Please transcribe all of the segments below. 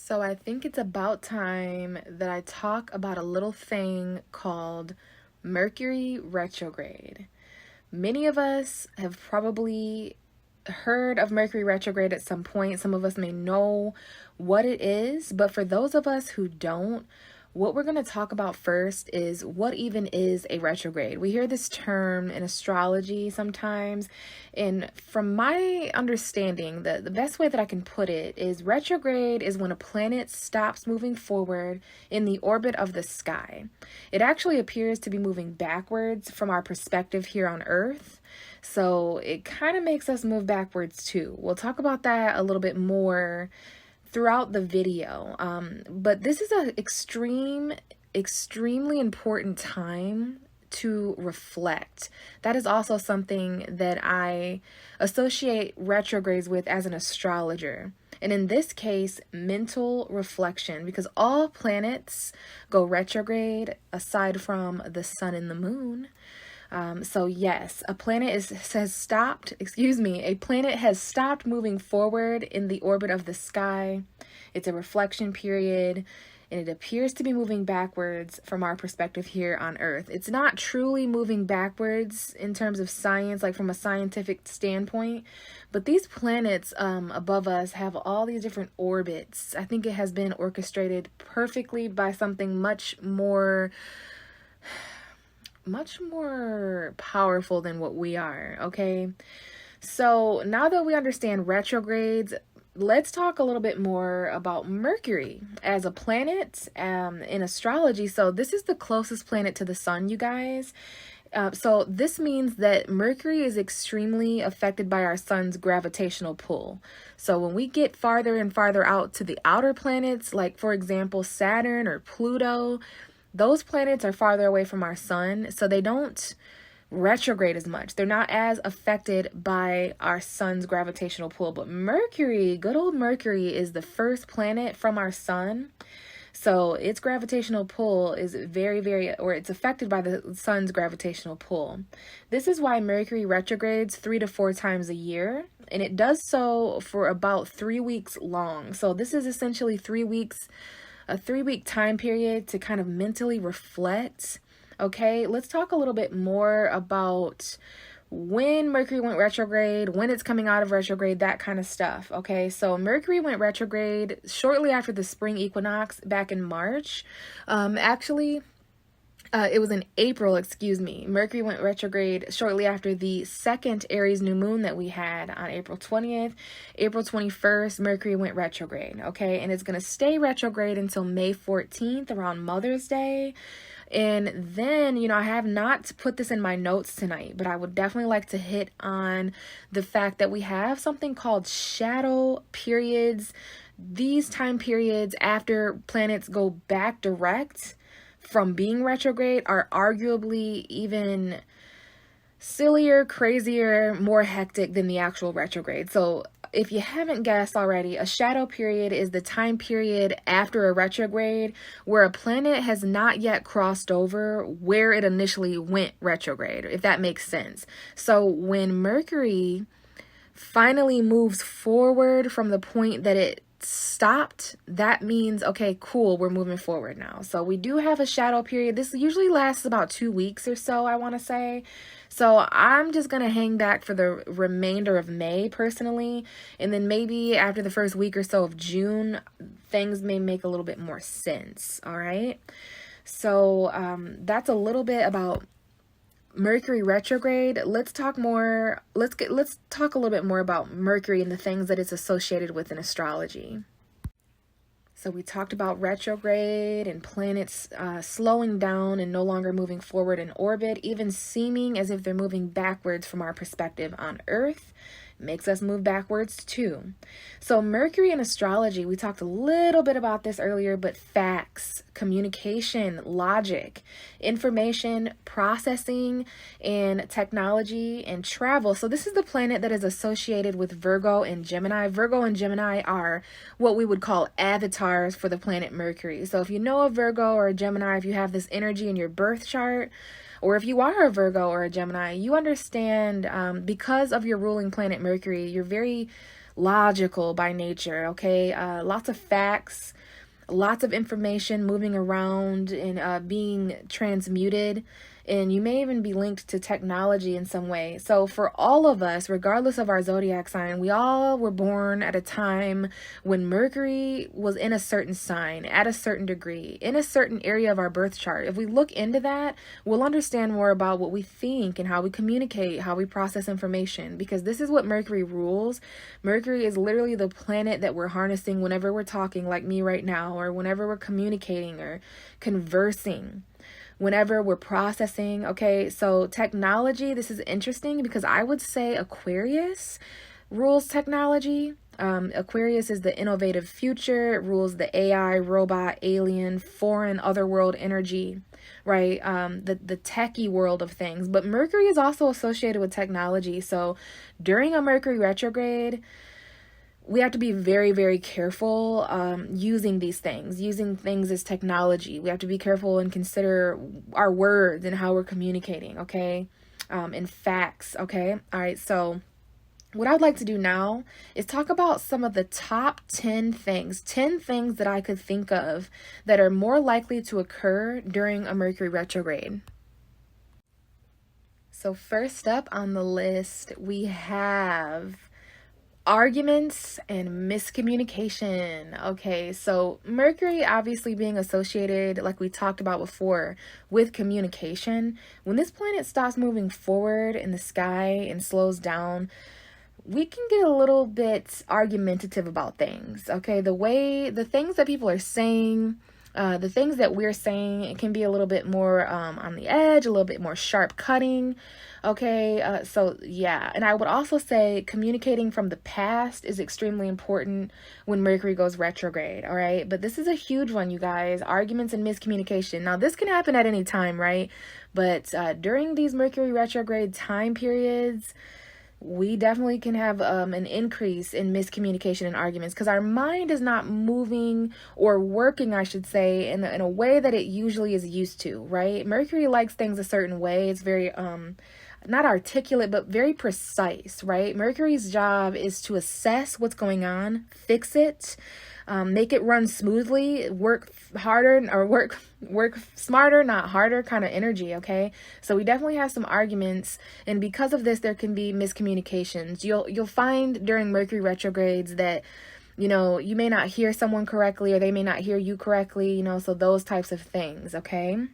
So I think it's about time that I talk about a little thing called Mercury Retrograde. Many of us have probably heard of Mercury Retrograde at some point. Some of us may know what it is, but for those of us who don't, what we're going to talk about first is what even is a retrograde. We hear this term in astrology sometimes, and from my understanding, the best way that I can put it is retrograde is when a planet stops moving forward in the orbit of the sky. It actually appears to be moving backwards from our perspective here on Earth. So it kind of makes us move backwards too. We'll talk about that a little bit more throughout the video. But this is an extremely important time to reflect. That is also something that I associate retrogrades with as an astrologer. And in this case, mental reflection, because all planets go retrograde aside from the sun and the moon. So yes, a planet has stopped moving forward in the orbit of the sky. It's a reflection period, and it appears to be moving backwards from our perspective here on Earth. It's not truly moving backwards in terms of science, like from a scientific standpoint, but these planets above us have all these different orbits. I think it has been orchestrated perfectly by something much more powerful than what we are, okay? So now that we understand retrogrades, let's talk a little bit more about Mercury as a planet in astrology. So this is the closest planet to the sun, you guys. So this means that Mercury is extremely affected by our sun's gravitational pull. So when we get farther and farther out to the outer planets, like for example, Saturn or Pluto, those planets are farther away from our sun, so they don't retrograde as much. They're not as affected by our sun's gravitational pull. But Mercury, good old Mercury, is the first planet from our sun. So its gravitational pull is it's affected by the sun's gravitational pull. This is why Mercury retrogrades 3 to 4 times a year, and it does so for about 3 weeks long. So this is essentially 3 weeks, a 3-week time period to kind of mentally reflect. Okay, let's talk a little bit more about when Mercury went retrograde, when it's coming out of retrograde, that kind of stuff. Okay, so Mercury went retrograde shortly after the spring equinox back in March. It was in April, Mercury went retrograde shortly after the second Aries new moon that we had on April 20th. April 21st, Mercury went retrograde, okay? And it's going to stay retrograde until May 14th, around Mother's Day. And then, I have not put this in my notes tonight, but I would definitely like to hit on the fact that we have something called shadow periods. These time periods after planets go back direct from being retrograde are arguably even sillier, crazier, more hectic than the actual retrograde. So if you haven't guessed already, a shadow period is the time period after a retrograde where a planet has not yet crossed over where it initially went retrograde, if that makes sense. So when Mercury finally moves forward from the point that it stopped, that means, okay, cool, we're moving forward now. So we do have a shadow period. This usually lasts about 2 weeks or so, I want to say. So I'm just going to hang back for the remainder of May personally. And then maybe after the first week or so of June, things may make a little bit more sense. All right. So that's a little bit about Mercury retrograde. Let's talk a little bit more about Mercury and the things that it's associated with in astrology. So we talked about retrograde and planets slowing down and no longer moving forward in orbit, even seeming as if they're moving backwards from our perspective on Earth. Makes us move backwards too. So Mercury in astrology, we talked a little bit about this earlier, but facts, communication, logic, information, processing, and technology and travel. So this is the planet that is associated with Virgo and Gemini. Virgo and Gemini are what we would call avatars for the planet Mercury. So if you know a Virgo or a Gemini, if you have this energy in your birth chart, or if you are a Virgo or a Gemini, you understand because of your ruling planet Mercury, you're very logical by nature, okay? Lots of facts, lots of information moving around and being transmuted. And you may even be linked to technology in some way. So for all of us, regardless of our zodiac sign, we all were born at a time when Mercury was in a certain sign, at a certain degree, in a certain area of our birth chart. If we look into that, we'll understand more about what we think and how we communicate, how we process information, because this is what Mercury rules. Mercury is literally the planet that we're harnessing whenever we're talking, like me right now, or whenever we're communicating or conversing, whenever we're processing. Okay, so technology, this is interesting because I would say Aquarius rules technology. Aquarius is the innovative future. It rules the AI, robot, alien, foreign, otherworld energy, right? The techie world of things. But Mercury is also associated with technology. So during a Mercury retrograde, we have to be very, very careful using these things, using things as technology. We have to be careful and consider our words and how we're communicating, okay? And facts, okay? All right, so what I would like to do now is talk about some of the top 10 things that I could think of that are more likely to occur during a Mercury retrograde. So first up on the list, we have arguments and miscommunication. Okay, so Mercury obviously being associated, like we talked about before, with communication. When this planet stops moving forward in the sky and slows down, we can get a little bit argumentative about things. Okay, the things that people are saying, the things that we're saying, it can be a little bit more on the edge, a little bit more sharp cutting. Okay, so yeah, and I would also say communicating from the past is extremely important when Mercury goes retrograde, all right? But this is a huge one, you guys, arguments and miscommunication. Now, this can happen at any time, right? But during these Mercury retrograde time periods, we definitely can have an increase in miscommunication and arguments because our mind is not moving or working, I should say, in a way that it usually is used to, right? Mercury likes things a certain way. It's very not articulate, but very precise, right? Mercury's job is to assess what's going on, fix it, make it run smoothly, work harder or work smarter, not harder kind of energy, okay? So we definitely have some arguments, and because of this, there can be miscommunications. You'll find during Mercury retrogrades that, you know, you may not hear someone correctly or they may not hear you correctly, you know, so those types of things, okay?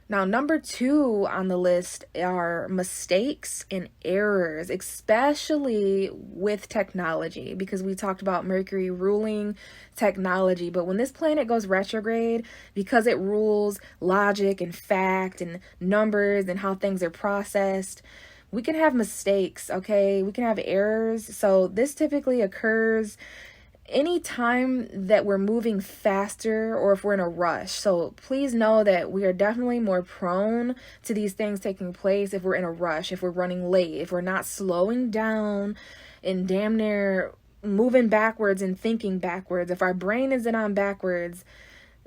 Now, number 2 on the list are mistakes and errors, especially with technology, because we talked about Mercury ruling technology. But when this planet goes retrograde, because it rules logic and fact and numbers and how things are processed, we can have mistakes, okay? We can have errors. So this typically occurs any time that we're moving faster or if we're in a rush. So please know that we are definitely more prone to these things taking place if we're in a rush, if we're running late, if we're not slowing down and damn near moving backwards and thinking backwards. If our brain isn't on backwards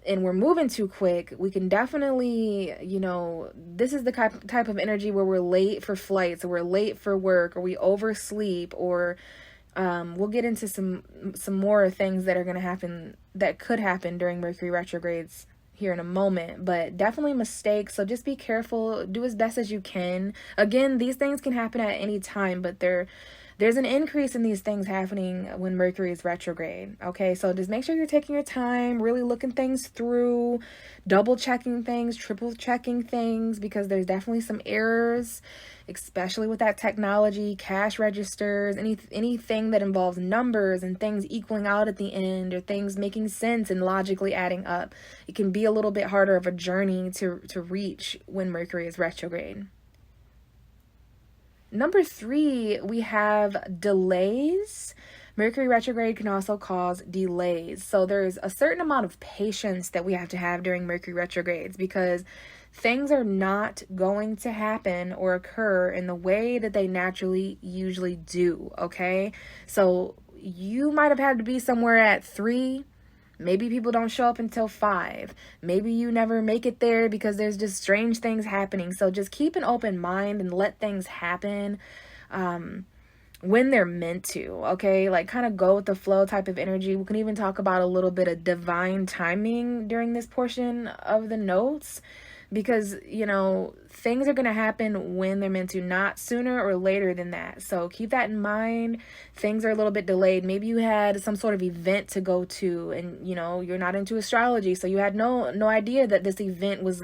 and we're moving too quick, we can definitely, you know, this is the type of energy where we're late for flights or we're late for work or we oversleep, or we'll get into some more things that are going to happen, that could happen during Mercury retrogrades here in a moment, but definitely mistakes. So just be careful, do as best as you can. Again, these things can happen at any time, but there's an increase in these things happening when Mercury is retrograde. Okay, so just make sure you're taking your time, really looking things through, double checking things, triple checking things, because there's definitely some errors, especially with that technology, cash registers, anything that involves numbers and things equaling out at the end, or things making sense and logically adding up. It can be a little bit harder of a journey to reach when Mercury is retrograde. Number 3, we have delays. Mercury retrograde can also cause delays. So there's a certain amount of patience that we have to have during Mercury retrogrades, because things are not going to happen or occur in the way that they naturally usually do, okay? So you might have had to be somewhere at 3. Maybe people don't show up until 5. Maybe you never make it there because there's just strange things happening. So just keep an open mind and let things happen. when they're meant to, okay? Like kind of go with the flow type of energy. We can even talk about a little bit of divine timing during this portion of the notes, because, you know, things are going to happen when they're meant to, not sooner or later than that. So keep that in mind. Things are a little bit delayed. Maybe you had some sort of event to go to, and, you know, you're not into astrology, so you had no idea that this event was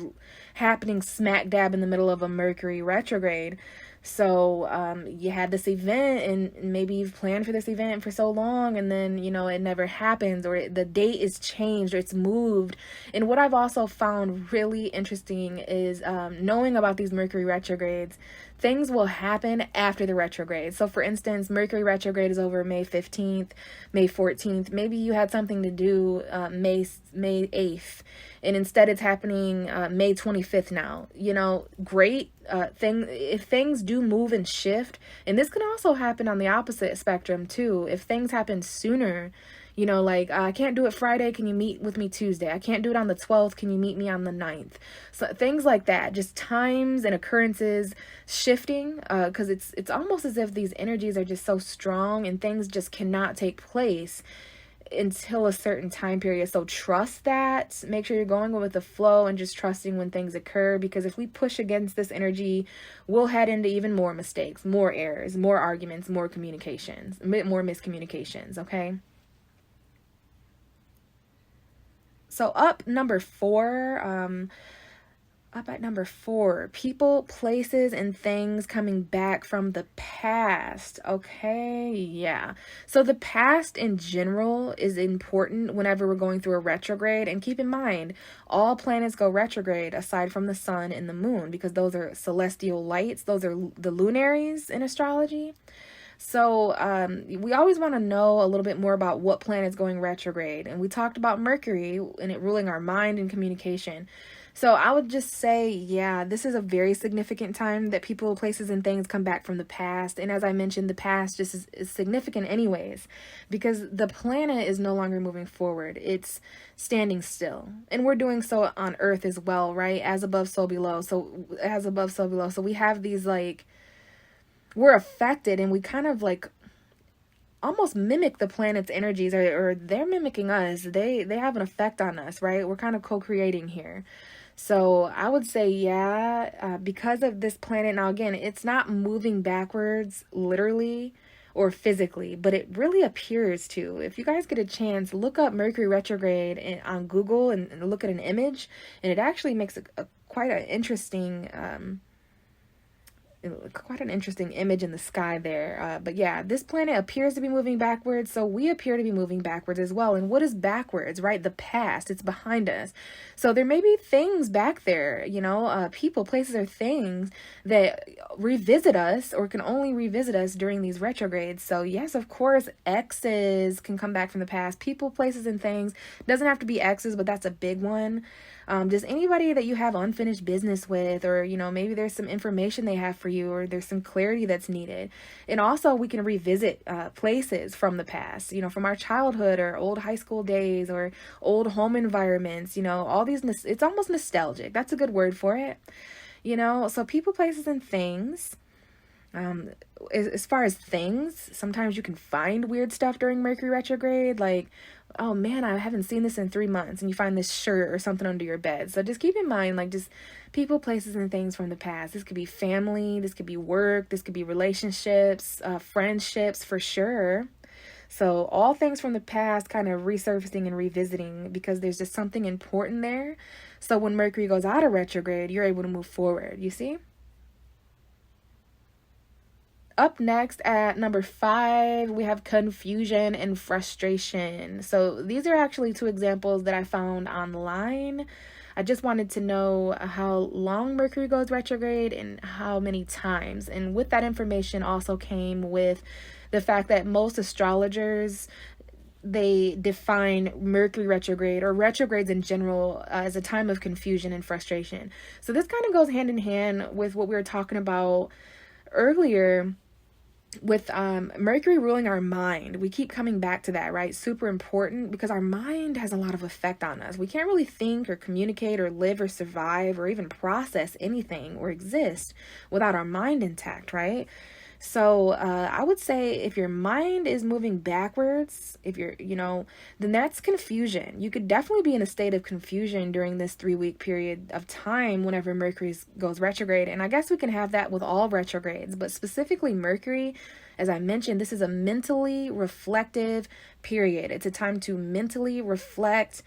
happening smack dab in the middle of a Mercury retrograde. So you had this event, and maybe you've planned for this event for so long, and then, you know, it never happens, or the date is changed, or it's moved. And what I've also found really interesting is knowing about these Mercury retrogrades. Things will happen after the retrograde. So for instance, Mercury retrograde is over May 15th, May 14th. Maybe you had something to do May 8th, and instead it's happening May 25th now. You know, great if things do move and shift, and this can also happen on the opposite spectrum too. If things happen sooner, you know, like, I can't do it Friday, can you meet with me Tuesday? I can't do it on the 12th, can you meet me on the 9th? So things like that, just times and occurrences shifting, because it's almost as if these energies are just so strong, and things just cannot take place until a certain time period. So trust that. Make sure you're going with the flow and just trusting when things occur, because if we push against this energy, we'll head into even more mistakes, more errors, more arguments, more communications, more miscommunications, okay? So up at number 4, people, places, and things coming back from the past. Okay, yeah. So the past in general is important whenever we're going through a retrograde. And keep in mind, all planets go retrograde aside from the sun and the moon, because those are celestial lights. Those are the lunaries in astrology. So we always want to know a little bit more about what planet's going retrograde. And we talked about Mercury and it ruling our mind and communication. So I would just say, yeah, this is a very significant time that people, places, and things come back from the past. And as I mentioned, the past just is significant anyways, because the planet is no longer moving forward. It's standing still. And we're doing so on Earth as well, right? As above, so below. So as above, so below. So we have these, like, we're affected, and we kind of like almost mimic the planet's energies, or they're mimicking us. They have an effect on us, right? We're kind of co-creating here. So I would say, yeah, because of this planet. Now, again, it's not moving backwards literally or physically, but it really appears to. If you guys get a chance, look up Mercury retrograde on Google and look at an image, and it actually makes quite an interesting image in the sky there. But yeah, this planet appears to be moving backwards, so we appear to be moving backwards as well. And what is backwards, right? The past. It's behind us. So there may be things back there, you know, people, places, or things that revisit us, or can only revisit us during these retrogrades. So yes, of course, exes can come back from the past. People, places, and things. Doesn't have to be exes, but that's a big one. Just anybody that you have unfinished business with, or, you know, maybe there's some information they have for you, or there's some clarity that's needed. And also we can revisit places from the past, you know, from our childhood, or old high school days, or old home environments, you know, all these, it's almost nostalgic. That's a good word for it, you know. So people, places, and things. As far as things, sometimes you can find weird stuff during Mercury retrograde, like, oh man, I haven't seen this in 3 months, and you find this shirt or something under your bed. So just keep in mind, like, just people, places, and things from the past. This could be family, this could be work, this could be relationships, friendships, for sure. So all things from the past kind of resurfacing and revisiting, because there's just something important there. So when Mercury goes out of retrograde, you're able to move forward, you see? Up next at number 5, we have confusion and frustration. So these are actually 2 examples that I found online. I just wanted to know how long Mercury goes retrograde and how many times. And with that information also came with the fact that most astrologers, they define Mercury retrograde, or retrogrades in general, as a time of confusion and frustration. So this kind of goes hand in hand with what we were talking about earlier with Mercury ruling our mind. We keep coming back to that, right? Super important, because our mind has a lot of effect on us. We can't really think or communicate or live or survive or even process anything or exist without our mind intact, right? So I would say if your mind is moving backwards, if you're, then that's confusion. You could definitely be in a state of confusion during this 3-week period of time whenever Mercury goes retrograde. And I guess we can have that with all retrogrades, but specifically Mercury, as I mentioned, this is a mentally reflective period. It's a time to mentally reflect.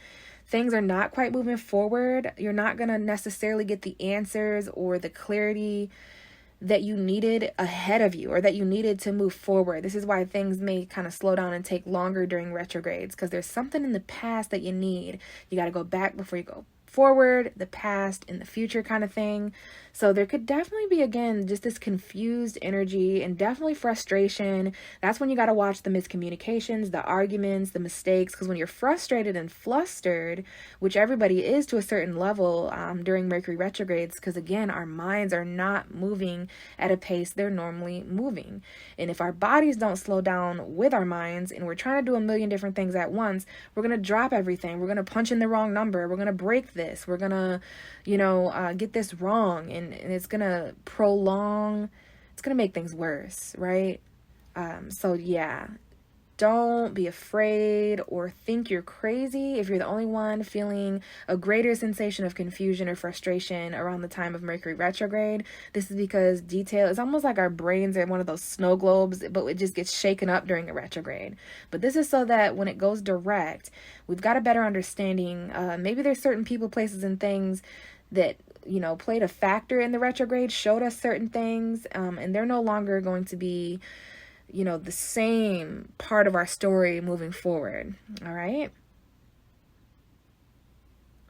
Things are not quite moving forward. You're not going to necessarily get the answers or the clarity that you needed ahead of you or that you needed to move forward. This is why things may kind of slow down and take longer during retrogrades, because there's something in the past that you need. You got to go back before you go forward, the past and the future kind of thing. So there could definitely be, again, just this confused energy and definitely frustration. That's when you got to watch the miscommunications, the arguments, the mistakes, because when you're frustrated and flustered, which everybody is to a certain level during Mercury retrogrades, because again, our minds are not moving at a pace they're normally moving. And if our bodies don't slow down with our minds and we're trying to do a million different things at once, we're going to drop everything. We're going to punch in the wrong number. We're going to break this. We're going to, get this wrong, and it's going to prolong. It's going to make things worse, right? So yeah, don't be afraid or think you're crazy if you're the only one feeling a greater sensation of confusion or frustration around the time of Mercury retrograde. This is because it's almost like our brains are one of those snow globes, but it just gets shaken up during a retrograde. But this is so that when it goes direct, we've got a better understanding. Maybe there's certain people, places, and things that played a factor in the retrograde, showed us certain things, and they're no longer going to be the same part of our story moving forward. All right.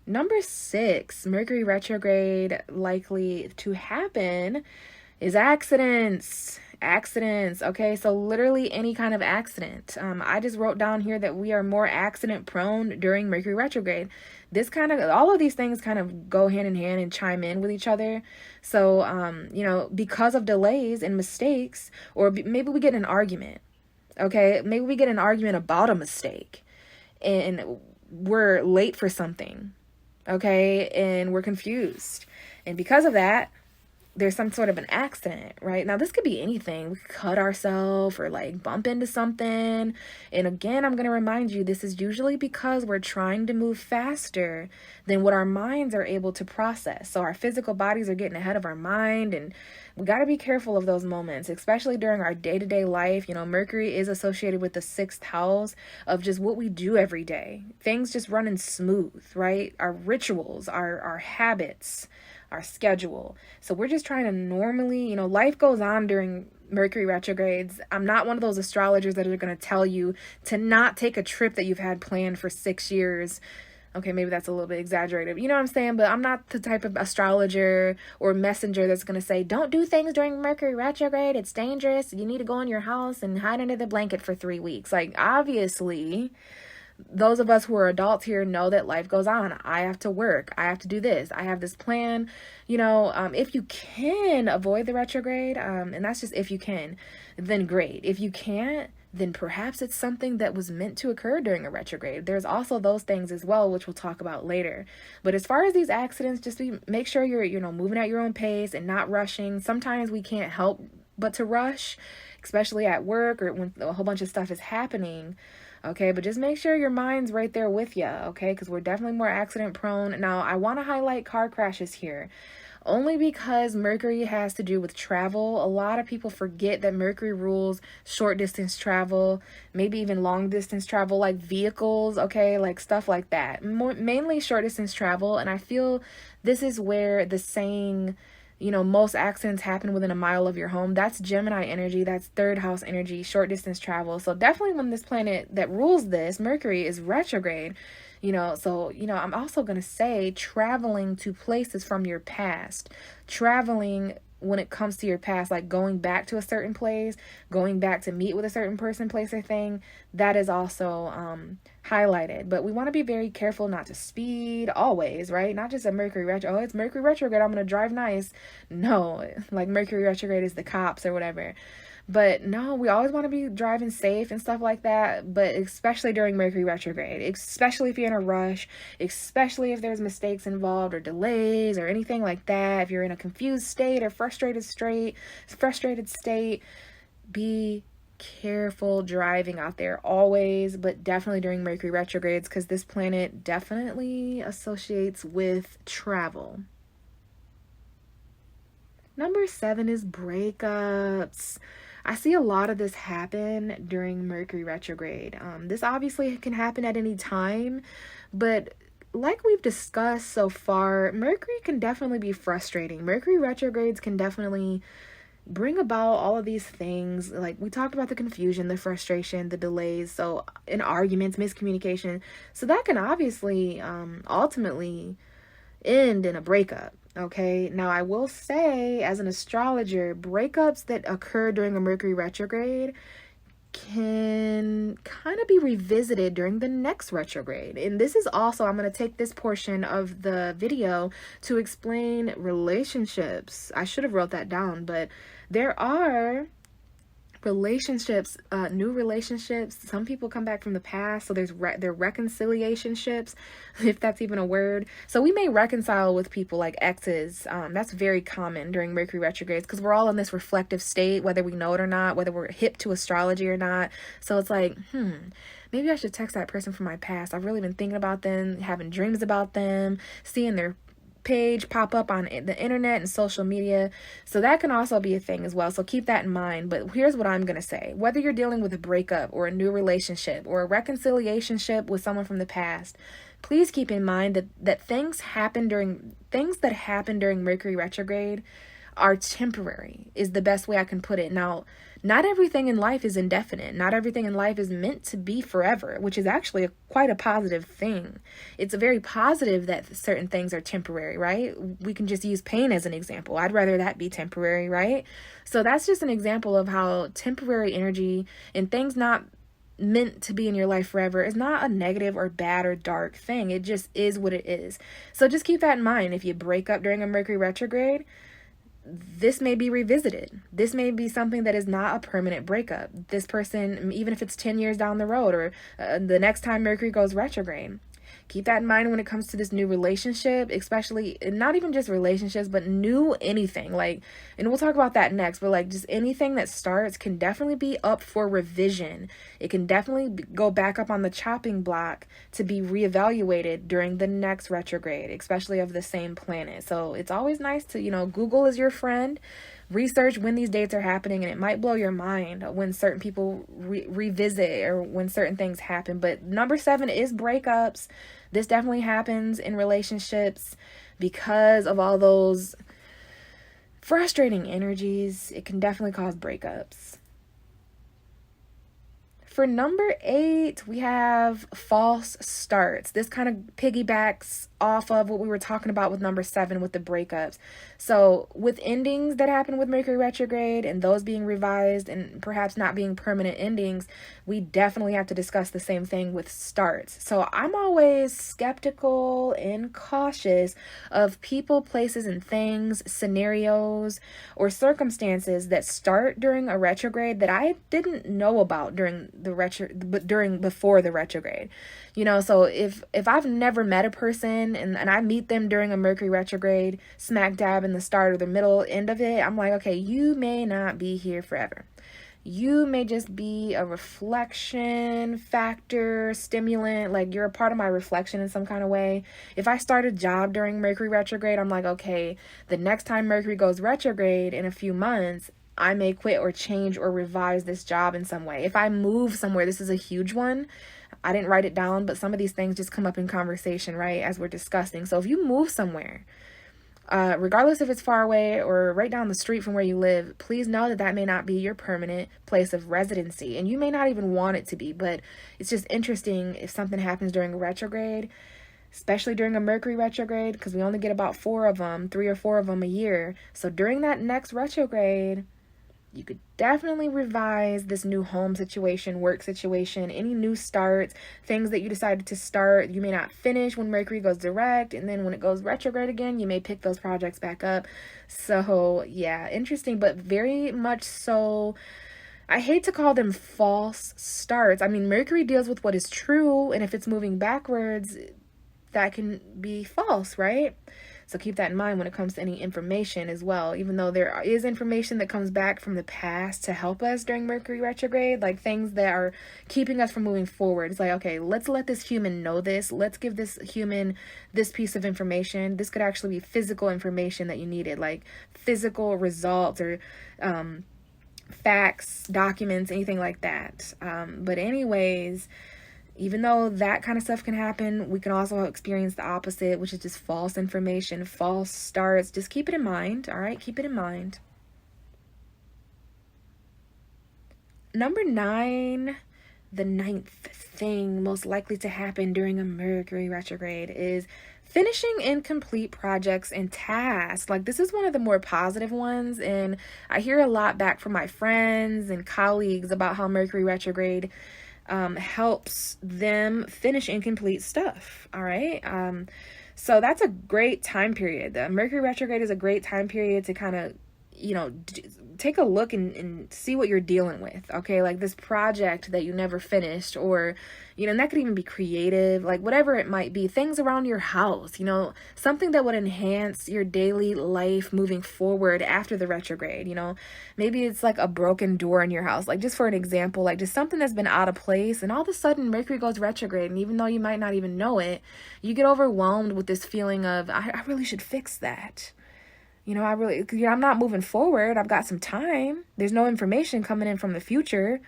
Number 6, Mercury retrograde likely to happen is accidents. Okay, so literally any kind of accident. I just wrote down here that we are more accident prone during Mercury retrograde. All of these things kind of go hand in hand and chime in with each other. So, because of delays and mistakes, or maybe we get in an argument. Okay, maybe we get in an argument about a mistake and we're late for something. Okay, and we're confused. And because of that, there's some sort of an accident, right? Now, this could be anything. We could cut ourselves or bump into something. And again, I'm going to remind you, this is usually because we're trying to move faster than what our minds are able to process. So our physical bodies are getting ahead of our mind, and we got to be careful of those moments, especially during our day-to-day life. Mercury is associated with the 6th house of just what we do every day. Things just running smooth, right? Our rituals, our habits, our schedule. So we're just trying to normally, life goes on during Mercury retrogrades. I'm not one of those astrologers that are going to tell you to not take a trip that you've had planned for 6 years. Okay, maybe that's a little bit exaggerated. You know what I'm saying? But I'm not the type of astrologer or messenger that's going to say, don't do things during Mercury retrograde. It's dangerous. You need to go in your house and hide under the blanket for 3 weeks. Obviously, those of us who are adults here know that life goes on. I have to work. I have to do this. I have this plan. If you can avoid the retrograde, and that's just if you can, then great. If you can't, then perhaps it's something that was meant to occur during a retrograde. There's also those things as well, which we'll talk about later. But as far as these accidents, just make sure you're moving at your own pace and not rushing. Sometimes we can't help but to rush, especially at work or when a whole bunch of stuff is happening. Okay, but just make sure your mind's right there with you, okay? Because we're definitely more accident prone. Now, I want to highlight car crashes here, only because Mercury has to do with travel. A lot of people forget that Mercury rules short distance travel, maybe even long distance travel, like vehicles, okay? Stuff like that. Mainly short distance travel, and I feel this is where the saying, most accidents happen within a mile of your home. That's Gemini energy. That's 3rd house energy, short distance travel. So definitely when this planet that rules this, Mercury, is retrograde, I'm also going to say traveling to places from your past, traveling when it comes to your past, like going back to a certain place, going back to meet with a certain person, place, or thing, that is also highlighted. But we want to be very careful not to speed always, right? Not just a Mercury retrograde. Oh, it's Mercury retrograde, I'm going to drive nice. No, like Mercury retrograde is the cops or whatever. But no, we always want to be driving safe and stuff like that, but especially during Mercury retrograde, especially if you're in a rush, especially if there's mistakes involved or delays or anything like that. If you're in a confused state or frustrated state, be careful driving out there always, but definitely during Mercury retrogrades, because this planet definitely associates with travel. Number 7 is breakups. I see a lot of this happen during Mercury retrograde. This obviously can happen at any time, but like we've discussed so far, Mercury can definitely be frustrating. Mercury retrogrades can definitely bring about all of these things. Like we talked about the confusion, the frustration, the delays, so in arguments, miscommunication. So that can obviously ultimately end in a breakup. Okay, now I will say, as an astrologer, breakups that occur during a Mercury retrograde can kind of be revisited during the next retrograde. And this is also, I'm going to take this portion of the video to explain relationships. I should have wrote that down, but there are relationships, new relationships. Some people come back from the past, so they're reconciliationships, if that's even a word. So we may reconcile with people like exes. That's very common during Mercury retrogrades, because we're all in this reflective state, whether we know it or not, whether we're hip to astrology or not. So it's like, maybe I should text that person from my past. I've really been thinking about them, having dreams about them, seeing their page pop up on the internet and social media. So that can also be a thing as well. So keep that in mind. But here's what I'm going to say. Whether you're dealing with a breakup or a new relationship or a reconciliationship with someone from the past, please keep in mind that things that happen during Mercury retrograde are temporary, is the best way I can put it. Now, not everything in life is indefinite. Not everything in life is meant to be forever, which is actually quite a positive thing. It's very positive that certain things are temporary, right? We can just use pain as an example. I'd rather that be temporary, right? So that's just an example of how temporary energy and things not meant to be in your life forever is not a negative or bad or dark thing. It just is what it is. So just keep that in mind. If you break up during a Mercury retrograde, this may be revisited. This may be something that is not a permanent breakup. This person, even if it's 10 years down the road or the next time Mercury goes retrograde, keep that in mind when it comes to this new relationship, especially not even just relationships, but new anything. Like, and we'll talk about that next, but like just anything that starts can definitely be up for revision. It can definitely go back up on the chopping block to be reevaluated during the next retrograde, especially of the same planet. So it's always nice to, Google is your friend. Research when these dates are happening, and it might blow your mind when certain people revisit or when certain things happen. But number 7 is breakups. This definitely happens in relationships because of all those frustrating energies. It can definitely cause breakups. For number 8, we have false starts. This kind of piggybacks off of what we were talking about with number 7 with the breakups. So with endings that happen with Mercury retrograde and those being revised and perhaps not being permanent endings, we definitely have to discuss the same thing with starts. So I'm always skeptical and cautious of people, places, and things, scenarios, or circumstances that start during a retrograde that I didn't know about during before the retrograde. So if I've never met a person and I meet them during a Mercury retrograde, smack dab in the start or the middle end of it, I'm like, okay, you may not be here forever. You may just be a reflection factor, stimulant, like you're a part of my reflection in some kind of way. If I start a job during Mercury retrograde, I'm like, okay, the next time Mercury goes retrograde in a few months, I may quit or change or revise this job in some way. If I move somewhere, this is a huge one. I didn't write it down, but some of these things just come up in conversation, right, as we're discussing. So if you move somewhere, regardless if it's far away or right down the street from where you live, please know that may not be your permanent place of residency. And you may not even want it to be, but it's just interesting if something happens during a retrograde, especially during a Mercury retrograde, because we only get about 3 or 4 of them a year. So during that next retrograde, you could definitely revise this new home situation, work situation, any new starts, things that you decided to start. You may not finish when Mercury goes direct, and then when it goes retrograde again, you may pick those projects back up. So yeah, interesting, but very much so. I hate to call them false starts. I mean, Mercury deals with what is true, and if it's moving backwards, that can be false, right? So keep that in mind when it comes to any information as well. Even though there is information that comes back from the past to help us during Mercury retrograde, like things that are keeping us from moving forward. It's like, okay, let's let this human know this. Let's give this human this piece of information. This could actually be physical information that you needed, like physical results or facts, documents, anything like that. But anyways, even though that kind of stuff can happen, we can also experience the opposite, which is just false information, false starts. Just keep it in mind, all right? Keep it in mind. Number 9, the 9th thing most likely to happen during a Mercury retrograde is finishing incomplete projects and tasks. Like, this is one of the more positive ones, and I hear a lot back from my friends and colleagues about how Mercury retrograde helps them finish incomplete stuff. All right. So that's a great time period. The Mercury retrograde is a great time period to kind of, take a look and see what you're dealing with. Okay. Like this project that you never finished, or, and that could even be creative, like whatever it might be, things around your house, something that would enhance your daily life moving forward after the retrograde. Maybe it's like a broken door in your house, like just for an example, like just something that's been out of place, and all of a sudden Mercury goes retrograde, and even though you might not even know it, you get overwhelmed with this feeling of, I really should fix that. I'm not moving forward. I've got some time. There's no information coming in from the future.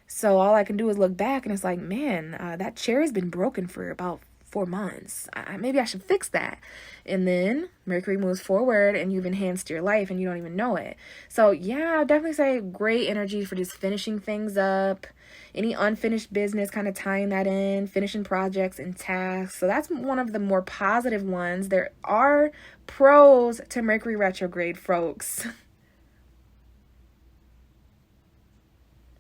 So all I can do is look back, and it's like, man, that chair has been broken for about 4 months. Maybe I should fix that. And then Mercury moves forward, and you've enhanced your life, and you don't even know it. So yeah, I'll definitely say great energy for just finishing things up. Any unfinished business, kind of tying that in, finishing projects and tasks. So that's one of the more positive ones. There are pros to Mercury retrograde, folks.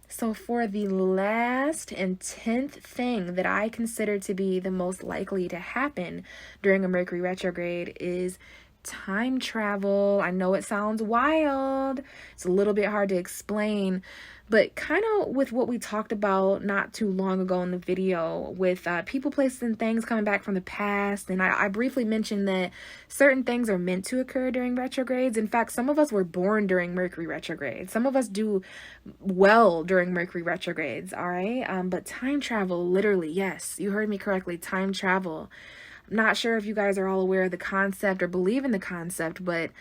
So for the last and 10th thing that I consider to be the most likely to happen during a Mercury retrograde is time travel. I know it sounds wild. It's a little bit hard to explain, but kind of with what we talked about not too long ago in the video with people, places, and things coming back from the past. And I briefly mentioned that certain things are meant to occur during retrogrades. In fact, some of us were born during Mercury retrograde. Some of us do well during Mercury retrogrades, all right? But time travel, literally, yes, you heard me correctly, time travel. I'm not sure if you guys are all aware of the concept or believe in the concept, but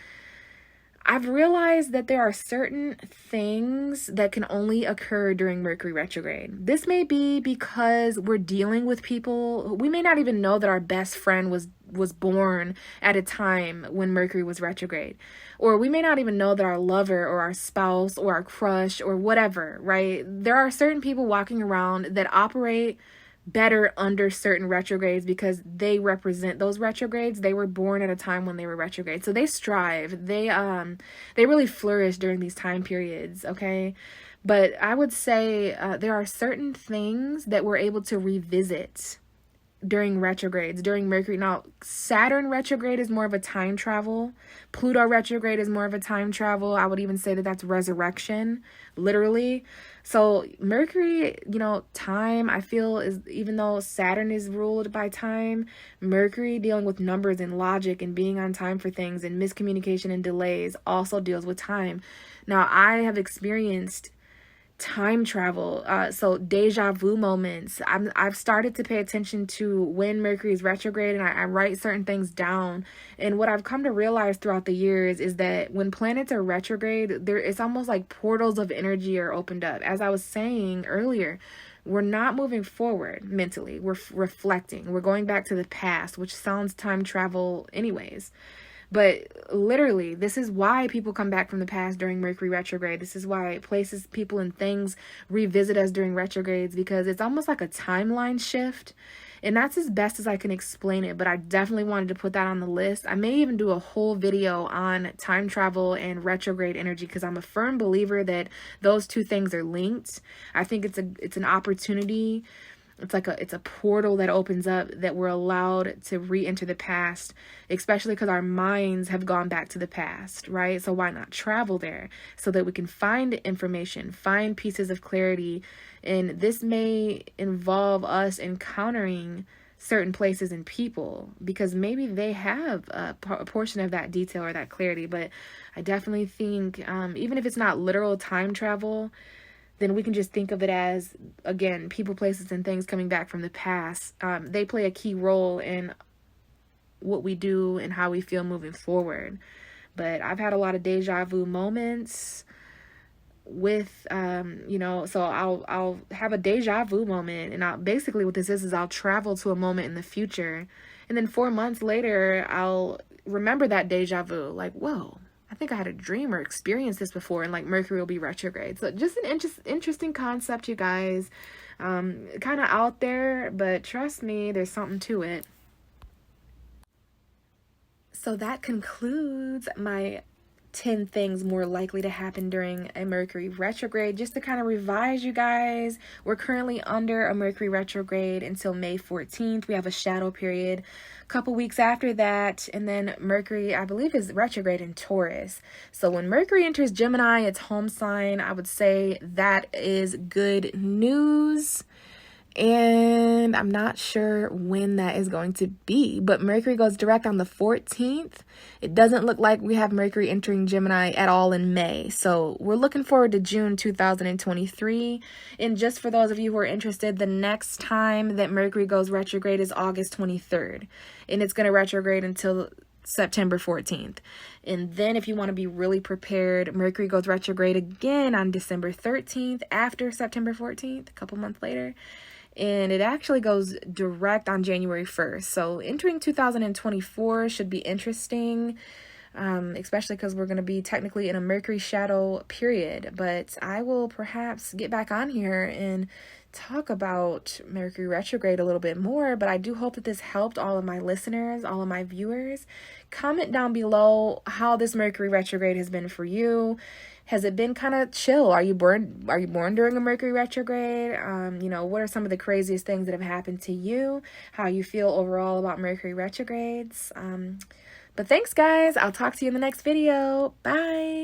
I've realized that there are certain things that can only occur during Mercury retrograde. This may be because we're dealing with people. We may not even know that our best friend was born at a time when Mercury was retrograde. Or we may not even know that our lover or our spouse or our crush or whatever, right? There are certain people walking around that operate better under certain retrogrades because they represent those retrogrades. They were born at a time when they were retrograde. So they strive. They really flourish during these time periods, okay? But I would say there are certain things that we're able to revisit during retrogrades, during Mercury. Now, Saturn retrograde is more of a time travel. Pluto retrograde is more of a time travel. I would even say that that's resurrection, literally. So Mercury, time, I feel, is, even though Saturn is ruled by time, Mercury, dealing with numbers and logic and being on time for things and miscommunication and delays, also deals with time. Now, I have experienced time travel, so deja vu moments. I've started to pay attention to when Mercury is retrograde, and I write certain things down. And what I've come to realize throughout the years is that when planets are retrograde, it's almost like portals of energy are opened up. As I was saying earlier, we're not moving forward mentally. We're reflecting. We're going back to the past, which sounds time travel anyways. But literally, this is why people come back from the past during Mercury retrograde. This is why places, people, and things revisit us during retrogrades, because it's almost like a timeline shift. And that's as best as I can explain it, but I definitely wanted to put that on the list. I may even do a whole video on time travel and retrograde energy, because I'm a firm believer that those two things are linked. I think it's an opportunity. It's a portal that opens up, that we're allowed to re-enter the past, especially because our minds have gone back to the past, right? So why not travel there so that we can find information, find pieces of clarity. And this may involve us encountering certain places and people, because maybe they have a portion of that detail or that clarity. But I definitely think, even if it's not literal time travel, then we can just think of it as, again, people, places, and things coming back from the past. They play a key role in what we do and how we feel moving forward. But I've had a lot of deja vu moments with, so I'll have a deja vu moment, and basically what this is I'll travel to a moment in the future, and then 4 months later, I'll remember that deja vu, like, whoa, I think I had a dream or experienced this before, and like Mercury will be retrograde. So just an interesting concept, you guys. Kind of out there, but trust me, there's something to it. So that concludes my 10 things more likely to happen during a Mercury retrograde. Just to kind of revise you guys, we're currently under a Mercury retrograde until May 14th. We have a shadow period a couple weeks after that, and then Mercury, I believe, is retrograde in Taurus. So when Mercury enters Gemini, its home sign, I would say that is good news. And I'm not sure when that is going to be, but Mercury goes direct on the 14th. It doesn't look like we have Mercury entering Gemini at all in May. So we're looking forward to June 2023. And just for those of you who are interested, the next time that Mercury goes retrograde is August 23rd. And it's going to retrograde until September 14th. And then if you want to be really prepared, Mercury goes retrograde again on December 13th after September 14th, a couple months later. And it actually goes direct on January 1st. So entering 2024 should be interesting, especially because we're going to be technically in a Mercury shadow period. But I will perhaps get back on here and talk about Mercury retrograde a little bit more. But I do hope that this helped all of my listeners, all of my viewers. Comment down below how this Mercury retrograde has been for you. Has it been kind of chill? Are you born during a Mercury retrograde? What are some of the craziest things that have happened to you? How you feel overall about Mercury retrogrades? But thanks, guys. I'll talk to you in the next video. Bye.